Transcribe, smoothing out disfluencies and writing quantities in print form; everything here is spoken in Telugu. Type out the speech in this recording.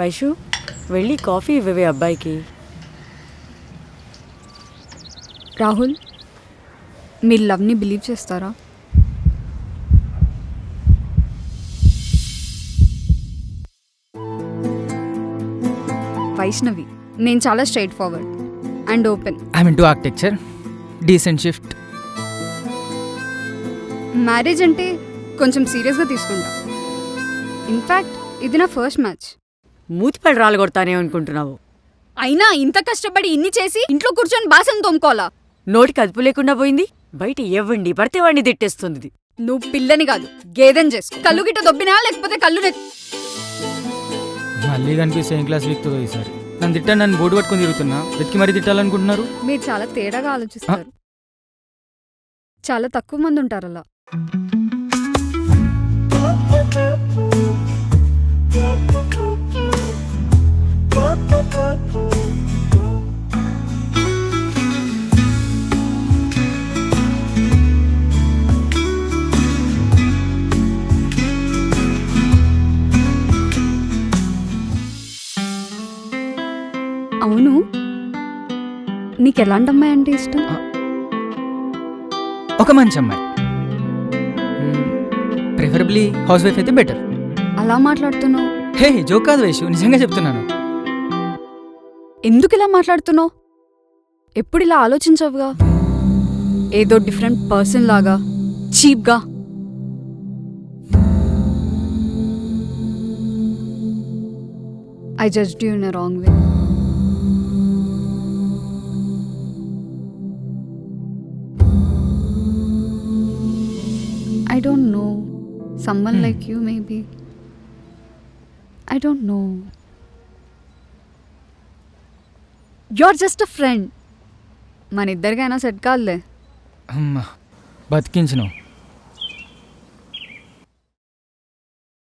వైషు వెళ్ళి కాఫీ ఇవ్వవే అబ్బాయికి. రాహుల్, మీ లవ్ని బిలీవ్ చేస్తారా? వైష్ణవి, నేను చాలా straight forward and open. I'm into architecture, decent shift. Marriage అంటే కొంచెం సీరియస్గా తీసుకుంటా. ఇన్ఫ్యాక్ట్ ఇది నా ఫస్ట్ మ్యాచ్. మూతిపడి రాళ్ళు కొడతానే అనుకుంటున్నావు? అయినా ఇంత కష్టపడి ఇన్ని చేసి ఇంట్లో కూర్చొని బాసం తోముకోవాలా? నోటికి అదుపు లేకుండా పోయింది. బయట ఎవ్వండి పడితే వాడిని తిట్టేస్తుంది. నువ్వు పిల్లని కాదు, గేదెని చేసుకో. కళ్ళు గిట్ట దొబ్బినా లేకపోతే కళ్ళు మళ్ళీ కనిపిస్తే ఏం క్లాస్ వీక్తుందో ఈసారి. నన్ను తిట్టాను, నన్ను బోర్డు పట్టుకొని తిరుగుతున్నా. వెతికి మరీ తిట్టాలనుకుంటున్నారు. మీరు చాలా తేడాగా ఆలోచిస్తారు. చాలా తక్కువ మంది ఉంటారు అలా. అవును, నీకు ఎలాంటి అమ్మాయి అంటే ఇష్టం? ఒక మంచి అమ్మాయి, ప్రిఫరబ్లీ హౌస్ వైఫ్ అయితే బెటర్. అలా మాట్లాడుతున్నావు? హే, జోక్ కాదు వైషు, నిజంగా చెప్తున్నాను. ఎందుకు ఇలా మాట్లాడుతున్నావు? ఎప్పుడు ఇలా ఆలోచించవుగా, ఏదో డిఫరెంట్ పర్సన్ లాగా, చీప్గా. I judged you in a wrong way. I don't know. Someone like you, maybe. I don't know. You're just a friend. మన ఇద్దరికైనా సెట్ కాదులే. అమ్మా, బతికించినావు.